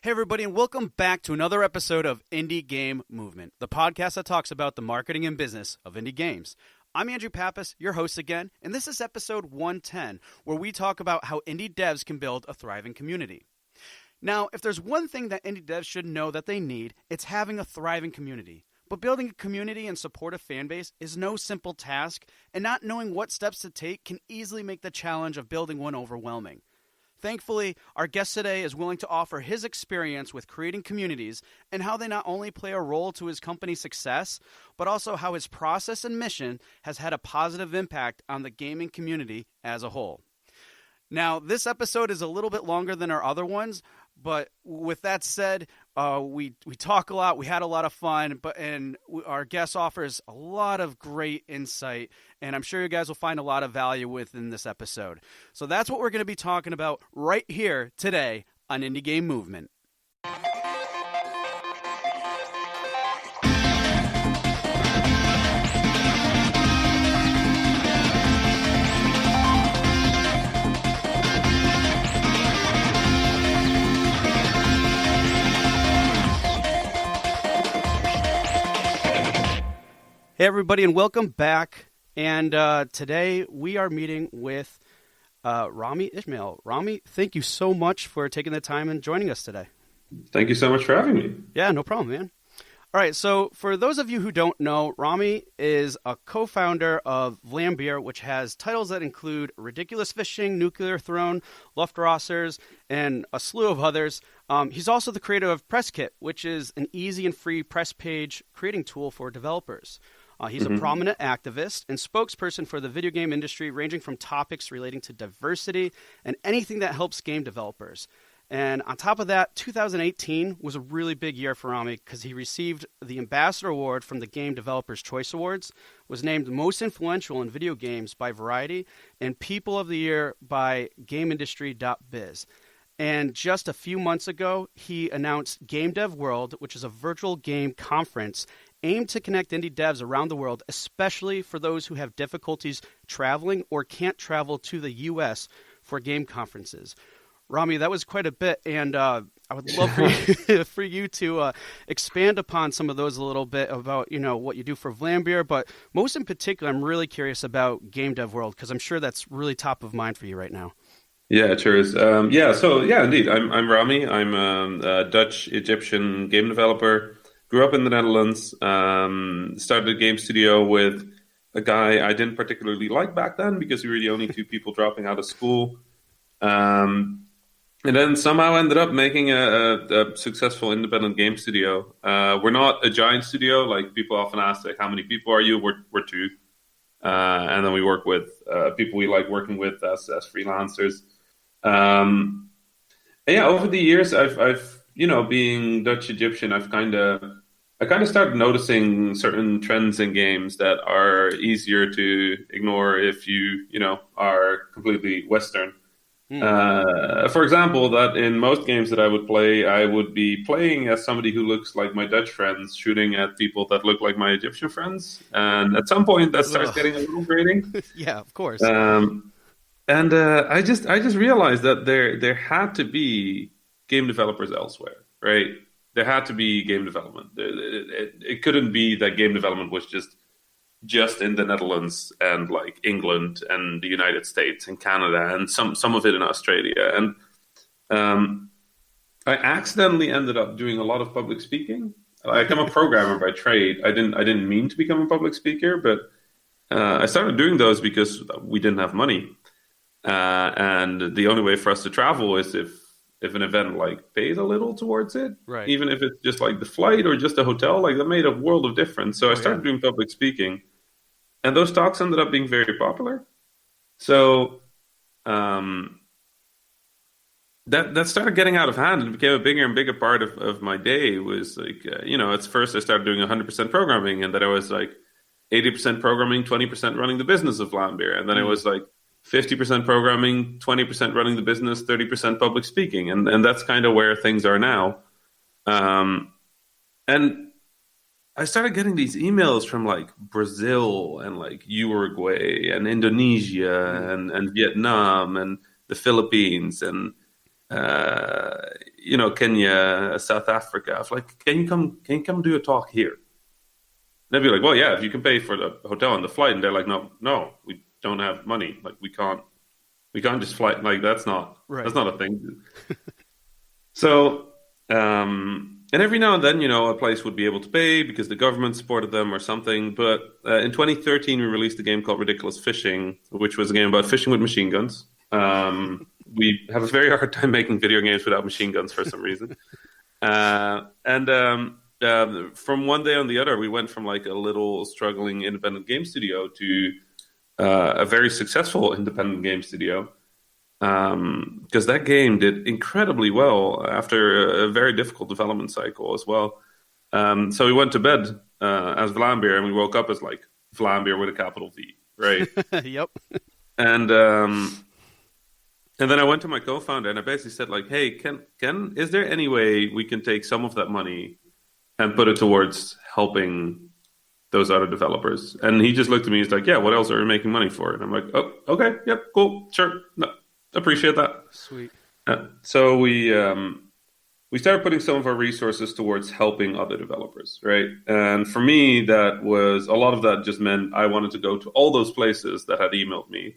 Hey, everybody, and welcome back to another episode of Indie Game Movement, the podcast that talks about the marketing and business of indie games. I'm Andrew Pappas, your host again, and this is episode 110, where we talk about how indie devs can build a thriving community. Now, if there's one thing that indie devs should know that they need, it's having a thriving community. But building a community and supportive fan base is no simple task, and not knowing what steps to take can easily make the challenge of building one overwhelming. Thankfully, our guest today is willing to offer his experience with creating communities and how they not only play a role to his company's success, but also how his process and mission has had a positive impact on the gaming community as a whole. Now, this episode is a little bit longer than our other ones, but with that said, we talk a lot. We had a lot of fun, our guest offers a lot of great insight, and I'm sure you guys will find a lot of value within this episode. So that's what we're going to be talking about right here today on Indie Game Movement. Hey, everybody, and welcome back. And today we are meeting with Rami Ismail. Rami, thank you so much for taking the time and joining us today. Thank you so much for having me. Yeah, no problem, man. All right, so for those of you who don't know, Rami is a co-founder of Vlambeer, which has titles that include Ridiculous Fishing, Nuclear Throne, Luftrausers, and a slew of others. He's also the creator of PressKit, which is an easy and free press page creating tool for developers. He's a prominent activist and spokesperson for the video game industry, ranging from topics relating to diversity and anything that helps game developers. And on top of that, 2018 was a really big year for Rami because he received the Ambassador Award from the Game Developers Choice Awards, was named most influential in video games by Variety, and People of the Year by GameIndustry.biz. And just a few months ago, he announced Game Dev World, which is a virtual game conference aimed to connect indie devs around the world, especially for those who have difficulties traveling or can't travel to the U.S. for game conferences. Rami, that was quite a bit, and I would love for you to expand upon some of those a little bit about what you do for Vlambeer, but most in particular, I'm really curious about Game Dev World because I'm sure that's really top of mind for you right now. Yeah, it sure is. Indeed, I'm Rami. I'm a Dutch-Egyptian game developer. Grew up in the Netherlands. Started a game studio with a guy I didn't particularly like back then because we were the only two people dropping out of school. And then somehow ended up making a successful independent game studio. We're not a giant studio. Like people often ask, like, how many people are you? We're two. And then we work with people we like working with as freelancers. Over the years, I've being Dutch Egyptian, I kind of started noticing certain trends in games that are easier to ignore if you are completely Western. For example, that in most games that I would play, I would be playing as somebody who looks like my Dutch friends, shooting at people that look like my Egyptian friends. And at some point, that starts getting a little grating. Yeah, of course. I just realized that there had to be game developers elsewhere, right? There had to be game development. It couldn't be that game development was just in the Netherlands and like England and the United States and Canada and some of it in Australia. And I accidentally ended up doing a lot of public speaking. I'm a programmer by trade. I didn't mean to become a public speaker, but I started doing those because we didn't have money. And the only way for us to travel is if an event like pays a little towards it, right? Even if it's just like the flight or just a hotel, like that made a world of difference. So I started doing public speaking, and those talks ended up being very popular. So that started getting out of hand and became a bigger and bigger part of my day. It was like, at first I started doing 100% programming, and then I was like 80% programming, 20% running the business of Vlambeer. And then it was like 50% programming, 20% running the business, 30% public speaking. And that's kind of where things are now. And I started getting these emails from like Brazil and like Uruguay and Indonesia and Vietnam and the Philippines. And Kenya, South Africa. I was like, can you come do a talk here? And they'd be like, well, yeah, if you can pay for the hotel and the flight. And they're like, no, we don't have money. Like, we can't just fly. Like, that's Right. not a thing. So, and every now and then, a place would be able to pay because the government supported them or something. But in 2013, we released a game called Ridiculous Fishing, which was a game about fishing with machine guns. We have a very hard time making video games without machine guns for some reason. And from one day on the other, we went from like a little struggling independent game studio to a very successful independent game studio. Because that game did incredibly well after a very difficult development cycle as well. So we went to bed as Vlambeer, and we woke up as like Vlambeer with a capital V, right? Yep. And and then I went to my co-founder and I basically said like, "Hey, is there any way we can take some of that money and put it towards helping those other developers?" And he just looked at me. He's like, "Yeah, what else are we making money for?" And I'm like, "Oh, okay, yep, cool, sure, no, appreciate that." Sweet. So we started putting some of our resources towards helping other developers, right? And for me, that was a lot of that just meant I wanted to go to all those places that had emailed me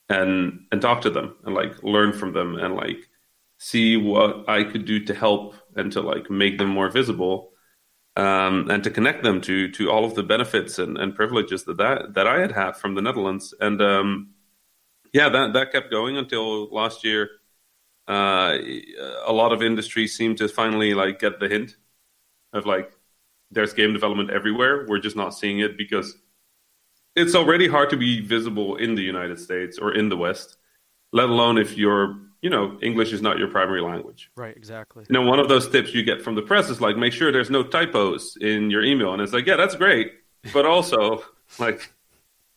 and talk to them and like learn from them and like see what I could do to help and to like make them more visible, and to connect them to all of the benefits and privileges that I had from the Netherlands. And yeah, that kept going until last year. A lot of industries seem to finally like get the hint of like there's game development everywhere. We're just not seeing it because it's already hard to be visible in the United States or in the West, let alone if English is not your primary language. Right. Exactly. One of those tips you get from the press is like, make sure there's no typos in your email. And it's like, yeah, that's great. But also like,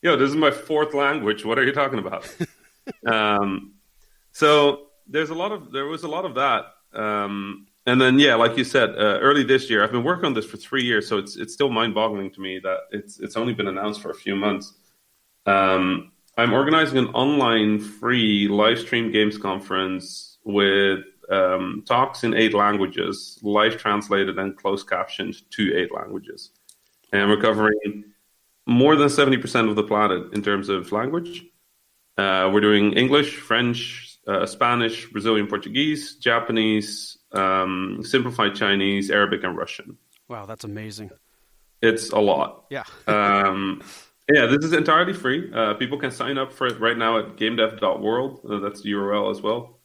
this is my fourth language. What are you talking about? So there was a lot of that. And then, yeah, like you said, early this year, I've been working on this for 3 years, so it's still mind-boggling to me that it's only been announced for a few months. I'm organizing an online free live stream games conference with talks in 8 languages, live translated and closed captioned to 8 languages. And we're covering more than 70% of the planet in terms of language. We're doing English, French, Spanish, Brazilian Portuguese, Japanese, simplified Chinese, Arabic, and Russian. Wow, that's amazing. It's a lot. Yeah. Yeah, this is entirely free. People can sign up for it right now at gamedev.world. That's the URL as well.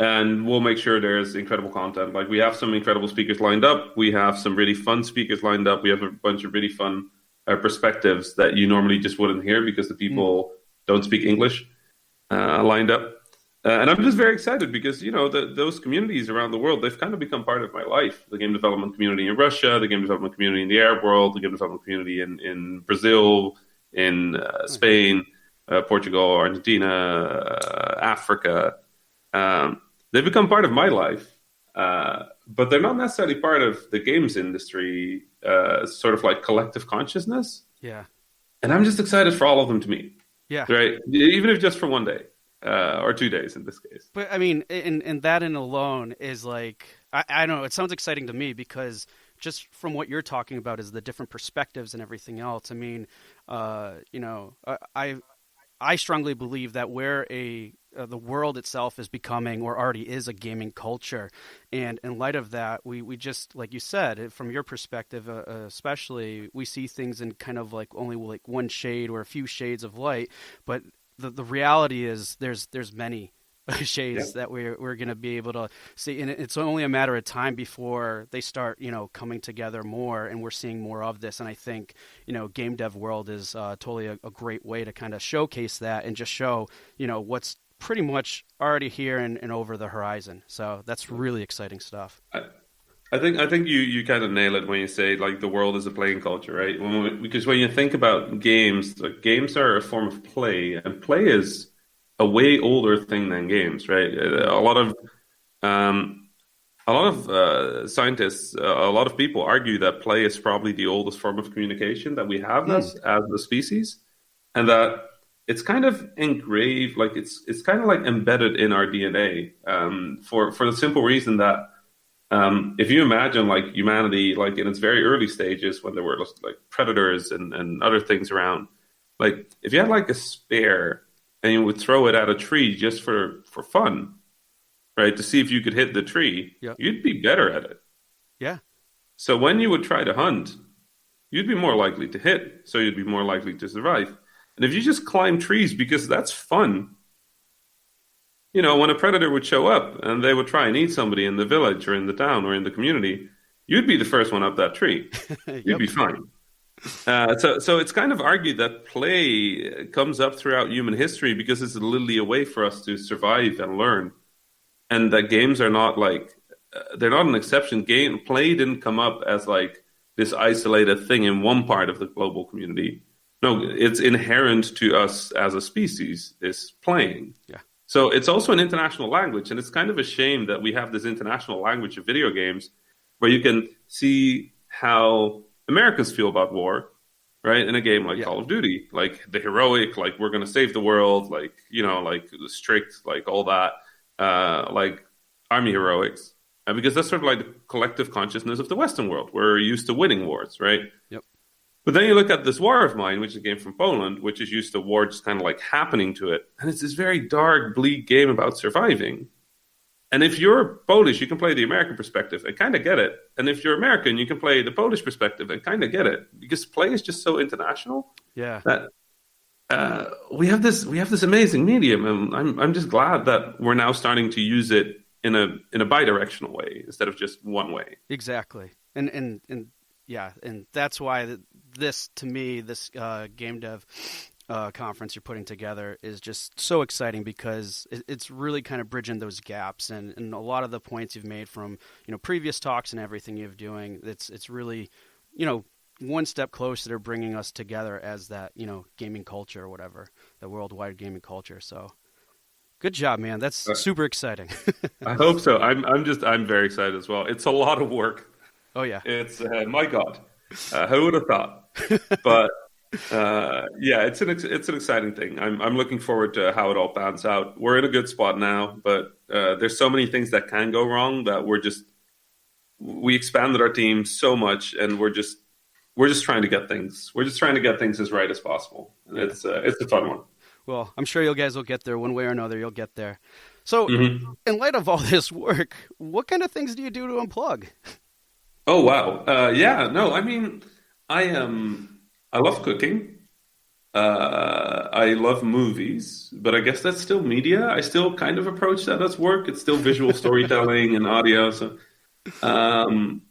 And we'll make sure there's incredible content. Like we have some incredible speakers lined up. We have some really fun speakers lined up. We have a bunch of really fun perspectives that you normally just wouldn't hear because the people don't speak English lined up. And I'm just very excited because, those communities around the world, they've kind of become part of my life. The game development community in Russia, the game development community in the Arab world, the game development community in Brazil, in Spain, Portugal, Argentina, Africa. They've become part of my life, but they're not necessarily part of the games industry, sort of like collective consciousness. Yeah. And I'm just excited for all of them to meet. Yeah. Right? Even if just for one day. Or 2 days in this case. But I mean, and that in alone is like, I don't know, it sounds exciting to me because just from what you're talking about is the different perspectives and everything else. I mean, I strongly believe that where the world itself is becoming or already is a gaming culture. And in light of that, we just, like you said, from your perspective, especially, we see things in kind of like only like one shade or a few shades of light. But the reality is there's many shades that we're going to be able to see. And it's only a matter of time before they start, coming together more, and we're seeing more of this. And I think, Game Dev World is totally a great way to kind of showcase that and just show, what's pretty much already here and over the horizon. So that's really exciting stuff. I think you kind of nail it when you say like the world is a playing culture, right? Because when you think about games, like, games are a form of play, and play is a way older thing than games, right? A lot of scientists, a lot of people argue that play is probably the oldest form of communication that we have as a species, and that it's kind of engraved, like it's kind of like embedded in our DNA, for the simple reason that if you imagine like humanity, like in its very early stages when there were like predators and other things around, like if you had like a spear and you would throw it at a tree just for fun, right, to see if you could hit the tree, Yeah. you'd be better at it. Yeah. So when you would try to hunt, you'd be more likely to hit, so you'd be more likely to survive. And if you just climb trees because that's fun, when a predator would show up and they would try and eat somebody in the village or in the town or in the community, you'd be the first one up that tree. You'd Yep. be fine. So it's kind of argued that play comes up throughout human history because it's literally a way for us to survive and learn, and that games are not like they're not an exception. Game play didn't come up as like this isolated thing in one part of the global community. No, it's inherent to us as a species, is playing. Yeah. So it's also an international language, and it's kind of a shame that we have this international language of video games where you can see how Americans feel about war, right? In a game like Yeah. Call of Duty, like the heroic, like we're going to save the world, like, like the strict, like all that, like army heroics. Because that's sort of like the collective consciousness of the Western world. We're used to winning wars, right? Yep. But then you look at this War of Mine, which is a game from Poland, which is used to war just kind of like happening to it. And it's this very dark, bleak game about surviving. And if you're Polish, you can play the American perspective and kind of get it. And if you're American, you can play the Polish perspective and kind of get it. Because play is just so international Yeah. that we have this amazing medium. And I'm just glad that we're now starting to use it in a bi-directional way instead of just one way. Exactly. And yeah, and that's why this, to me, this game dev conference you're putting together is just so exciting because it's really kind of bridging those gaps, and a lot of the points you've made from previous talks and everything you've doing. It's really one step closer to bringing us together as that gaming culture or whatever, the worldwide gaming culture. So good job, man. That's super exciting. I hope so. I'm very excited as well. It's a lot of work. Oh yeah. It's my God, who would have thought? But yeah, it's an exciting thing. I'm looking forward to how it all pans out. We're in a good spot now, but there's so many things that can go wrong that we expanded our team so much, and we're just trying to get things. We're just trying to get things as right as possible. And it's a fun one. Well, I'm sure you guys will get there one way or another. You'll get there. So, in light of all this work, what kind of things do you do to unplug? Oh wow, yeah. No, I mean, I love cooking. I love movies, but I guess that's still media. I still kind of approach that as work. It's still visual storytelling and audio. So, um,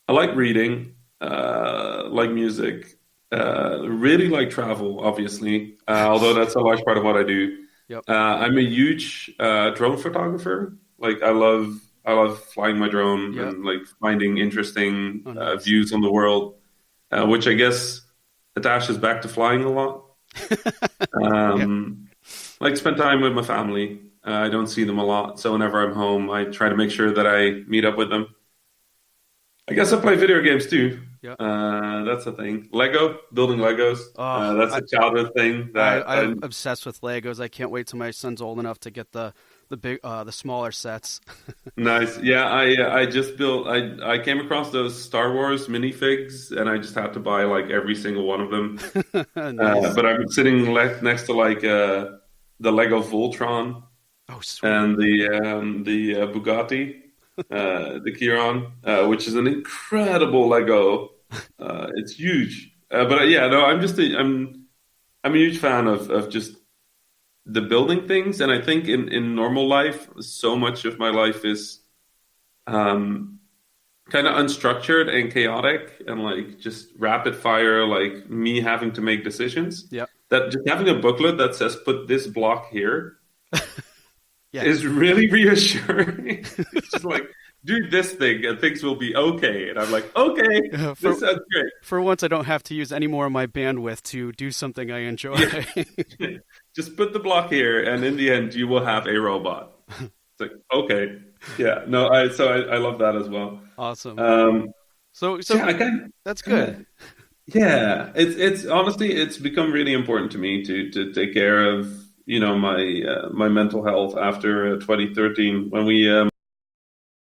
I like reading, like music, really like travel, obviously, although that's a large part of what I do. Yep. I'm a huge drone photographer. Like I love flying my drone Yep. and like finding interesting Nice. views on the world, which I guess attaches back to flying a lot. Yeah. Like spend time with my family. I don't see them a lot, so whenever I'm home, I try to make sure that I meet up with them. I guess I play video games too. Yeah. That's the thing. Building Legos. Oh, That's a childhood thing that I'm obsessed with Legos. I can't wait till my son's old enough to get the smaller sets. nice. Yeah, I just built. I came across those Star Wars minifigs, and I just had to buy like every single one of them. Nice. But I'm sitting next to like the Lego Voltron Oh, sweet. and the Bugatti, the Chiron, which is an incredible Lego. It's huge. But yeah, no, I'm a huge fan of just the building things, and I think in normal life, so much of my life is kind of unstructured and chaotic, and like just rapid fire, like me having to make decisions. Yep. That just having a booklet that says "put this block here" Yeah. is really reassuring. It's just like do this thing and things will be okay, and I'm like, okay, this sounds great. For once, I don't have to use any more of my bandwidth to do something I enjoy. Yeah. Just put the block here, and in the end, you will have a robot. It's like, okay, yeah, no, I love that as well. Awesome. Um, So yeah, I kind that's good. Yeah, it's honestly it's become really important to me to take care of my my mental health after 2013 when we